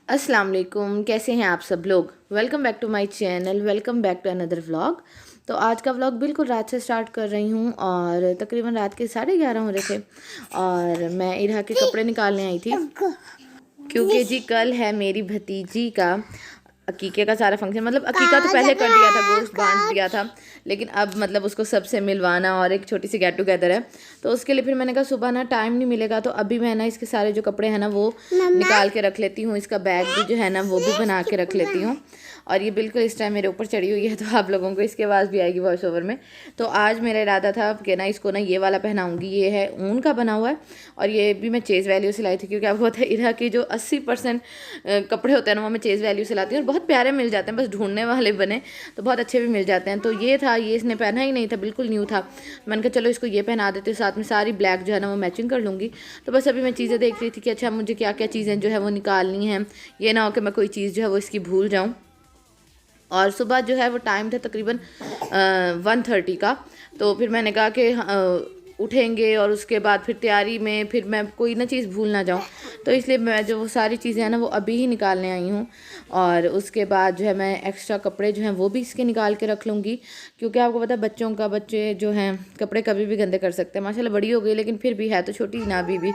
अस्सलाम वालेकुम, कैसे हैं आप सब लोग। Welcome back to my channel, welcome back to another vlog. तो आज का व्लॉग बिल्कुल रात से स्टार्ट कर रही हूँ और तकरीबन रात के 11:30 हो रहे थे और मैं इरहा के कपड़े निकालने आई थी क्योंकि जी कल है मेरी भतीजी का अकीके का सारा फंक्शन। मतलब अकीका तो पहले कर दिया था, गोश्त बांट दिया था, लेकिन अब मतलब उसको सबसे मिलवाना और एक छोटी सी गेट टुगेदर है। तो उसके लिए फिर मैंने कहा सुबह ना टाइम नहीं मिलेगा, तो अभी मैं ना इसके सारे जो कपड़े हैं ना वो निकाल के रख लेती हूँ। इसका बैग भी जो है ना वो भी बना के रख लेती हूँ। और ये बिल्कुल इस टाइम मेरे ऊपर चढ़ी हुई है, तो आप लोगों को इसके आवाज़ भी आएगी वॉइस ओवर में। तो आज मेरा इरादा था कि ना इसको ना ये वाला पहनाऊँगी। ये है ऊन का बना हुआ है और ये भी मैं चेज़ वैल्यू से लाई थी, क्योंकि आपको पता है इरहा की जो 80% कपड़े होते हैं ना वो मैं चेज़ वैल्यू से लाती हूँ और बहुत प्यारे मिल जाते हैं, बस ढूंढने वाले बने तो बहुत अच्छे भी मिल जाते हैं। तो ये था, ये इसने पहना ही नहीं था, बिल्कुल न्यू था। मैंने कहा चलो इसको ये पहना देते, साथ में सारी ब्लैक जो है ना वो मैचिंग कर लूँगी। तो बस अभी मैं चीज़ें देख रही थी कि अच्छा मुझे क्या क्या चीज़ें जो है वो निकालनी है, ये ना हो कि मैं कोई चीज़ जो है वो इसकी भूल जाऊँ। और सुबह जो है वो टाइम था तकरीबन 1:30 का। तो फिर मैंने कहा कि उठेंगे और उसके बाद फिर तैयारी में फिर मैं कोई ना चीज़ भूल ना जाऊँ, तो इसलिए मैं जो वो सारी चीज़ें हैं ना वो अभी ही निकालने आई हूँ। और उसके बाद जो है मैं एक्स्ट्रा कपड़े जो हैं वो भी इसके निकाल के रख लूँगी, क्योंकि आपको पता है बच्चों का, बच्चे जो हैं कपड़े कभी भी गंदे कर सकते हैं। माशाल्लाह बड़ी हो गई लेकिन फिर भी है तो छोटी ना अभी भी।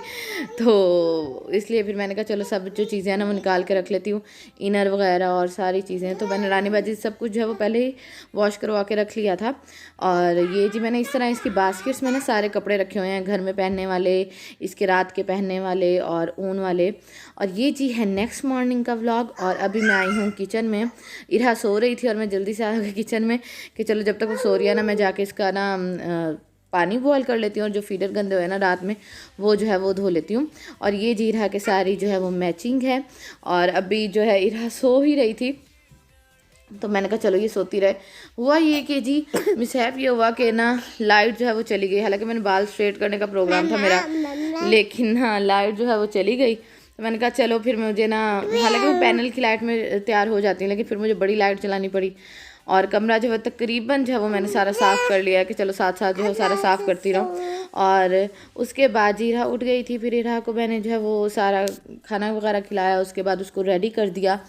तो इसलिए फिर मैंने कहा चलो सब जो चीज़ें हैं ना वो निकाल के रख लेती हूँ, इनर वगैरह और सारी चीज़ें। तो मैंने रानी बाजी सब कुछ जो है वो पहले ही वॉश करवा के रख लिया था। और ये जी मैंने इस तरह इसकी बास्केट्स में ना सारे कपड़े रखे हुए हैं, घर में पहनने वाले, इसके रात के पहनने वाले और ऊन वाले। और ये जी है नेक्स्ट मॉर्निंग का व्लॉग। और अभी मैं आई हूँ किचन में, इरहा सो रही थी और मैं जल्दी से आ गई किचन में कि चलो जब तक वो सो रही है ना मैं जाके इसका ना पानी बॉयल कर लेती हूँ और जो फीडर गंदे हुए ना रात में वो जो है वो धो लेती हूँ। और ये जी इरहा के सारी जो है वो मैचिंग है। और अभी जो है इरहा सो ही रही थी तो मैंने कहा चलो ये सोती रहे। हुआ ये कि जी मिसहैप ये हुआ कि ना लाइट जो है वो चली गई। हालांकि मैंने बाल स्ट्रेट करने का प्रोग्राम था मेरा, लेकिन हाँ लाइट जो है वो चली गई। तो मैंने कहा चलो फिर मुझे ना, हालांकि वो पैनल की लाइट में तैयार हो जाती है लेकिन फिर मुझे बड़ी लाइट चलानी पड़ी। और कमरा जो है तकरीबन जो है वो मैंने सारा साफ़ कर लिया कि चलो साथ साथ जो है सारा साफ़ करती रहूँ। और उसके बाद जी इरहा उठ गई थी, फिर इरहा को मैंने जो है वो सारा खाना वगैरह खिलाया, उसके बाद उसको रेडी कर दिया।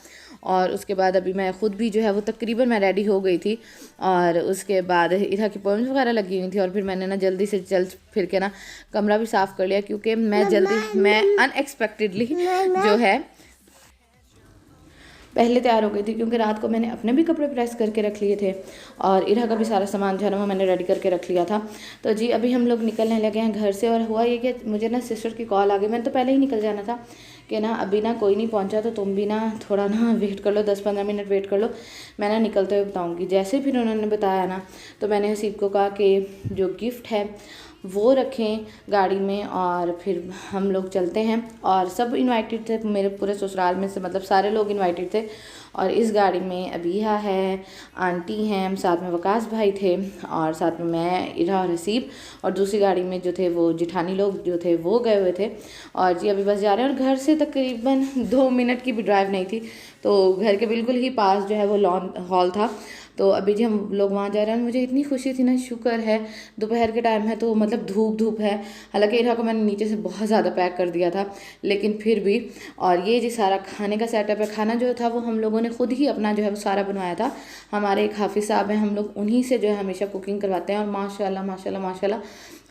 और उसके बाद अभी मैं ख़ुद भी जो है वो तकरीबन मैं रेडी हो गई थी। और उसके बाद इरहा की पोएम्स वगैरह लगी हुई थी और फिर मैंने ना जल्दी से चल फिर के ना कमरा भी साफ़ कर लिया, क्योंकि मैं अनएक्सपेक्टेडली जो है पहले तैयार हो गई थी, क्योंकि रात को मैंने अपने भी कपड़े प्रेस करके रख लिए थे और इरहा का भी सारा सामान जो है ना वो मैंने रेडी करके रख लिया था। तो जी अभी हम लोग निकलने लगे हैं घर से। और हुआ ये कि मुझे ना सिस्टर की कॉल आ गई। मैंने तो पहले ही निकल जाना था कि ना अभी ना कोई नहीं पहुंचा तो तुम भी ना थोड़ा ना वेट कर लो, 10-15 मिनट वेट कर लो, मैं ना निकलते हुए बताऊँगी। जैसे फिर उन्होंने बताया ना तो मैंने हसीब को कहा कि जो गिफ्ट है वो रखें गाड़ी में और फिर हम लोग चलते हैं। और सब इनवाइटेड थे मेरे पूरे ससुराल में से, मतलब सारे लोग इनवाइटेड थे। और इस गाड़ी में अबीहा है, आंटी हैं, साथ में वकास भाई थे और साथ में मैं, इरहा और हसीब। और दूसरी गाड़ी में जो थे वो जिठानी लोग जो थे वो गए हुए थे। और जी अभी बस जा रहे हैं। और घर से तकरीबन 2 मिनट की भी ड्राइव नहीं थी, तो घर के बिल्कुल ही पास जो है वो लॉन हॉल था। तो अभी जी हम लोग वहाँ जा रहे हैं। मुझे इतनी खुशी थी ना, शुक्र है दोपहर के टाइम है तो मतलब धूप है। हालांकि इरहा को मैंने नीचे से बहुत ज़्यादा पैक कर दिया था लेकिन फिर भी। और ये जी सारा खाने का सेटअप है। खाना जो था वो हम लोगों ने खुद ही अपना जो है वो सारा बनवाया था। हमारे एक हाफिज़ साहब हैं, हम लोग उन्हीं से जो है हमेशा कुकिंग करवाते हैं। और माशाल्लाह माशाल्लाह माशाल्लाह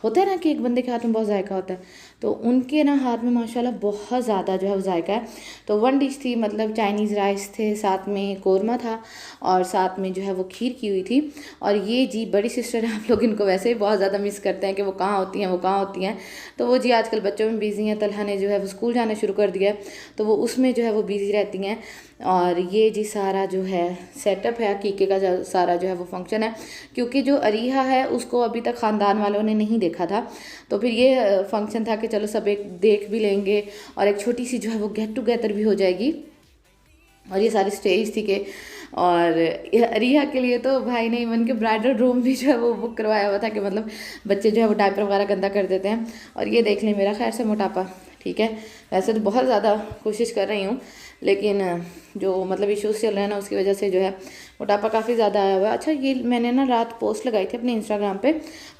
होता है ना कि एक बंदे के हाथ में बहुत जायका होता है, तो उनके ना हाथ में माशाल्लाह बहुत ज़्यादा जो है वो जायका है। तो 1 डिश थी, मतलब चाइनीज़ राइस थे, साथ में कौरमा था और साथ में जो है वो खीर की हुई थी। और ये जी बड़ी सिस्टर है, आप लोग इनको वैसे ही बहुत ज़्यादा मिस करते हैं कि वो कहाँ होती हैं, वो कहाँ होती हैं। तो वो जी आजकल बच्चों में बिज़ी हैं। तलहा ने जो है वो स्कूल जाना शुरू कर दिया है तो वो उसमें जो है वो बिज़ी रहती हैं। और ये जी सारा जो है सेटअप है अकीके का, सारा जो है वो फंक्शन है, क्योंकि जो अरीहा है उसको अभी तक ख़ानदान वालों ने नहीं देखा था। तो फिर ये फंक्शन था कि चलो सब एक देख भी लेंगे और एक छोटी सी जो है वो गेट टुगेदर भी हो जाएगी। और ये सारी स्टेज थी के। और रिया के लिए तो भाई ने इवन के ब्राइडल रूम भी जो है वो बुक करवाया हुआ था कि मतलब बच्चे जो है वो डायपर वगैरह गंदा कर देते हैं। और ये देख लें मेरा खैर से मोटापा ठीक है, वैसे तो बहुत ज़्यादा कोशिश कर रही हूँ लेकिन जो मतलब इश्यूज़ चल रहे हैं ना उसकी वजह से जो है मोटापा काफ़ी ज़्यादा आया हुआ है। अच्छा, ये मैंने ना रात पोस्ट लगाई थी अपने इंस्टाग्राम पे,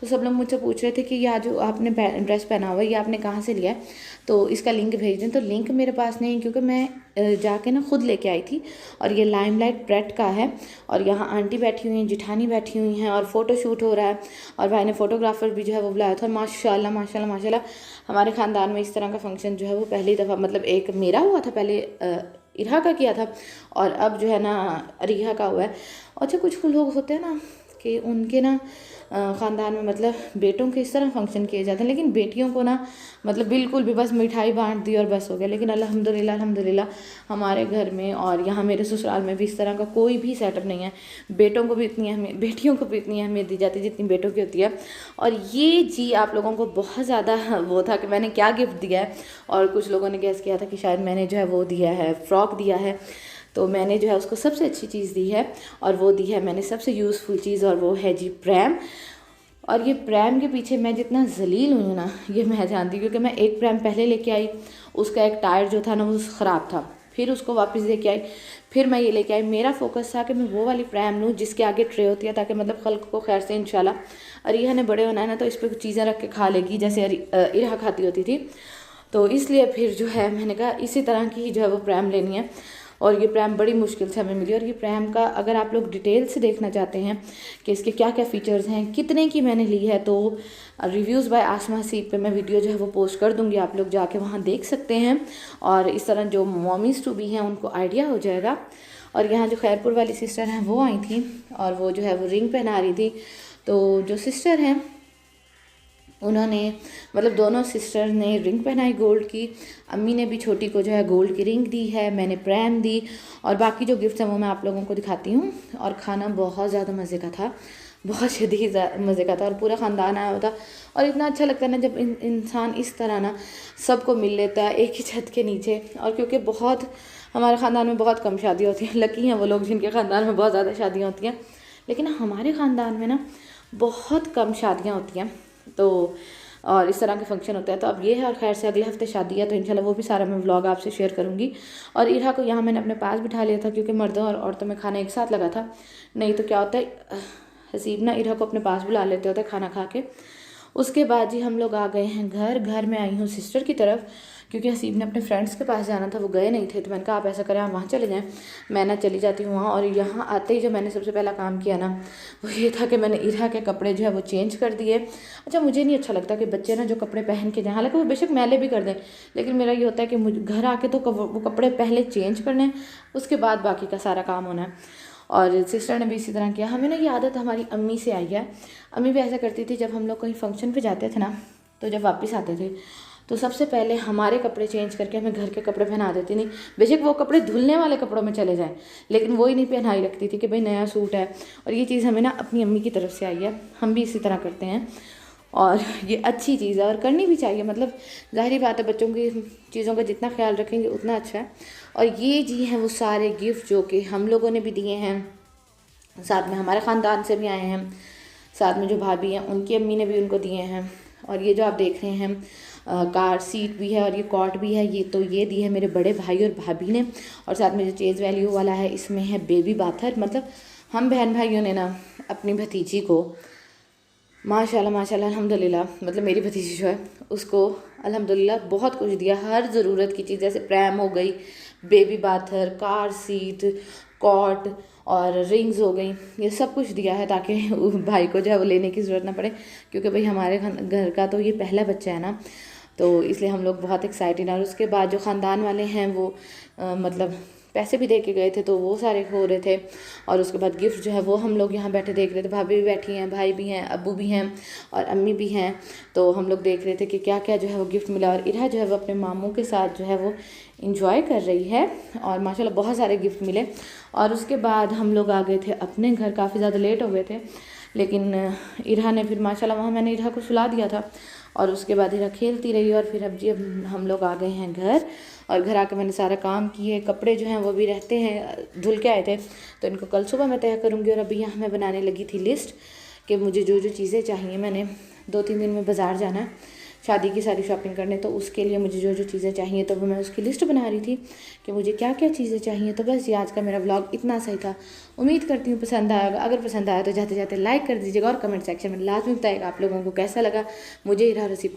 तो सब लोग मुझसे पूछ रहे थे कि ये जो आपने ड्रेस पहना हुआ है ये आपने कहाँ से लिया है, तो इसका लिंक भेज दें। तो लिंक मेरे पास नहीं, क्योंकि मैं जाके ना खुद लेके आई थी। और ये लाइमलाइट ब्रेड का है, और यहाँ आंटी बैठी हुई हैं, जिठानी बैठी हुई हैं, और फ़ोटो शूट हो रहा है। और भाई ने फ़ोटोग्राफ़र भी जो है वो बुलाया था। माशाल्लाह माशाल्लाह माशाल्लाह, हमारे ख़ानदान में इस तरह का फंक्शन जो है वो पहली दफ़ा, मतलब एक मेरा हुआ था पहले, इरहा का किया था, और अब जो है ना अरीहा का हुआ है। अच्छा, कुछ लोग होते हैं ना कि उनके ना ख़ानदान में मतलब बेटों के इस तरह फंक्शन किए जाते हैं, लेकिन बेटियों को ना मतलब बिल्कुल भी बस मिठाई बांट दी और बस हो गया। लेकिन अल्हम्दुलिल्लाह अल्हम्दुलिल्लाह हमारे घर में और यहाँ मेरे ससुराल में भी इस तरह का कोई भी सेटअप नहीं है। बेटों को भी इतनी अहमियत, बेटियों को भी इतनी अहमियत दी जाती है जितनी बेटों की होती है। और ये जी आप लोगों को बहुत ज़्यादा वो था कि मैंने क्या गिफ्ट दिया है, और कुछ लोगों ने गेस किया था कि शायद मैंने जो है वो दिया है, फ़्रॉक दिया है। तो मैंने जो है उसको सबसे अच्छी चीज़ दी है, और वो दी है मैंने सबसे यूज़फुल चीज़, और वो है जी प्रैम। और ये प्रैम के पीछे मैं जितना ज़लील हुई हूँ ना, ये मैं जानती हूँ, क्योंकि मैं एक प्रैम पहले लेके आई, उसका एक टायर जो था ना वो ख़राब था, फिर उसको वापस लेके आई, फिर मैं ये लेके आई। मेरा फोकस था कि मैं वो वाली प्रैम लूँ जिसके आगे ट्रे होती है, ताकि मतलब खल्क को खैर से इंशाल्लाह अरिहा ने बड़े होना है ना, तो इस पर कुछ चीज़ें रख के खा लेगी जैसे इरहा खाती होती थी। तो इसलिए फिर जो है मैंने कहा इसी तरह की जो है वो प्रैम लेनी है। और ये प्रैम बड़ी मुश्किल से हमें मिली। और ये प्रैम का अगर आप लोग डिटेल से देखना चाहते हैं कि इसके क्या क्या फ़ीचर्स हैं, कितने की मैंने ली है, तो रिव्यूज़ बाय आसमा हसीब पे मैं वीडियो जो है वो पोस्ट कर दूँगी, आप लोग जाके वहाँ देख सकते हैं। और इस तरह जो मॉमीज़ टू बी हैं उनको आइडिया हो जाएगा। और यहाँ जो खैरपुर वाली सिस्टर हैं वो आई थी, और वो जो है वो रिंग पहना रही थी। तो जो सिस्टर हैं उन्होंने मतलब दोनों सिस्टर ने रिंग पहनाई गोल्ड की। अम्मी ने भी छोटी को जो है गोल्ड की रिंग दी है, मैंने प्रैम दी, और बाकी जो गिफ्ट्स हैं वो मैं आप लोगों को दिखाती हूँ। और खाना बहुत ज़्यादा मज़े का था, बहुत शदीद मज़े का था, और पूरा ख़ानदान आया हुआ था। और इतना अच्छा लगता है ना जब इंसान इस तरह ना सबको मिल लेता है एक ही छत के नीचे। और क्योंकि बहुत हमारे ख़ानदान में बहुत कम शादियाँ होती हैं, लकी हैं वो लोग जिनके ख़ानदान में बहुत ज़्यादा शादियाँ होती हैं, लेकिन हमारे ख़ानदान में ना बहुत कम शादियाँ होती हैं। तो और इस तरह के फंक्शन होते हैं। तो अब ये है, और खैर से अगले हफ्ते शादी है, तो इंशाल्लाह वो भी सारा मैं व्लॉग आपसे शेयर करूँगी। और इरहा को यहाँ मैंने अपने पास बिठा लिया था, क्योंकि मर्दों और औरतों में खाना एक साथ लगा था। नहीं तो क्या होता है, हसीब ना इरहा को अपने पास बुला लेते होते खाना खा के। उसके बाद जी हम लोग आ गए हैं घर में आई हूँ सिस्टर की तरफ, क्योंकि हसीब ने अपने फ्रेंड्स के पास जाना था, वो गए नहीं थे। तो मैंने कहा आप ऐसा करें आप वहाँ चले जाएं, मैं ना चली जाती हूँ वहाँ। और यहाँ आते ही जो मैंने सबसे पहला काम किया ना वो ये था कि मैंने इरहा के कपड़े जो है वो चेंज कर दिए। अच्छा, मुझे नहीं अच्छा लगता कि बच्चे ना जो कपड़े पहन के जाएँ, हालांकि वो बेशक मैले भी कर दें, लेकिन मेरा ये होता है कि मुझे घर आके तो वो कपड़े पहले चेंज करने, उसके बाद बाकी का सारा काम होना है। और सिस्टर ने भी इसी तरह किया। हमें ना ये आदत हमारी अम्मी से आई है। अम्मी भी ऐसा करती थी, जब हम लोग कहीं फंक्शन पे जाते थे ना, तो जब वापस आते थे तो सबसे पहले हमारे कपड़े चेंज करके हमें घर के कपड़े पहना देती। नहीं, बेशक वो कपड़े धुलने वाले कपड़ों में चले जाएं, लेकिन वो ही नहीं पहनाई रखती थी कि भाई नया सूट है। और ये चीज़ हमें ना अपनी अम्मी की तरफ से आई है, हम भी इसी तरह करते हैं, और ये अच्छी चीज़ है और करनी भी चाहिए। मतलब ज़ाहिर बात है, बच्चों की चीज़ों का जितना ख्याल रखेंगे उतना अच्छा है। और ये जी हैं वो सारे गिफ्ट जो कि हम लोगों ने भी दिए हैं, साथ में हमारे ख़ानदान से भी आए हैं, साथ में जो भाभी हैं उनकी अम्मी ने भी उनको दिए हैं। और ये जो आप देख रहे हैं कार सीट भी है, और ये कॉट भी है, ये दी है मेरे बड़े भाई और भाभी ने। और साथ में जो चेज़ वैल्यू वाला है इसमें है बेबी बाथर। मतलब हम बहन भाइयों ने ना अपनी भतीजी को माशाल्लाह माशाल्लाह अल्हम्दुलिल्लाह, मतलब मेरी भतीजी जो है उसको अल्हम्दुलिल्लाह बहुत कुछ दिया, हर ज़रूरत की चीज़, जैसे प्रैम हो गई, बेबी बाथर, कार सीट, कॉट और रिंग्स हो गई, ये सब कुछ दिया है ताकि भाई को जो है वो लेने की ज़रूरत ना पड़े। क्योंकि भाई हमारे घर का तो ये पहला बच्चा है ना, तो इसलिए हम लोग बहुत एक्साइटेड हैं। और उसके बाद जो ख़ानदान वाले हैं वो मतलब पैसे भी दे के गए थे, तो वो सारे हो रहे थे। और उसके बाद गिफ्ट जो है वो हम लोग यहाँ बैठे देख रहे थे, भाभी भी बैठी हैं, भाई भी हैं, अब्बू भी हैं और अम्मी भी हैं। तो हम लोग देख रहे थे कि क्या क्या जो है वो गिफ्ट मिला। और इरहा जो है वो अपने मामू के साथ जो है वो इंजॉय कर रही है, और माशाल्लाह बहुत सारे गिफ्ट मिले। और उसके बाद हम लोग आ गए थे अपने घर, काफ़ी ज़्यादा लेट हो गए थे, लेकिन इरहा ने फिर माशाल्लाह वहाँ मैंने इरहा को सुला दिया था। और उसके बाद इरहा खेलती रही, और फिर अब जी हम लोग आ गए हैं घर। और घर आकर मैंने सारा काम किए, कपड़े जो हैं वो भी रहते हैं धुल के आए थे, तो इनको कल सुबह मैं तय करूँगी। और अभी यहाँ मैं बनाने लगी थी लिस्ट कि मुझे जो जो चीज़ें चाहिए, मैंने 2-3 दिन में बाज़ार जाना है, शादी की सारी शॉपिंग करने। तो उसके लिए मुझे जो जो चीज़ें चाहिए तो वो मैं उसकी लिस्ट बना रही थी कि मुझे क्या क्या चीज़ें चाहिए। तो बस ये आज का मेरा व्लॉग इतना सही था। उम्मीद करती हूँ पसंद आएगा। अगर पसंद आया तो जाते जाते लाइक कर दीजिएगा और कमेंट सेक्शन में लाजमी बताइएगा आप लोगों को कैसा लगा मुझे हीरा रेसिपी।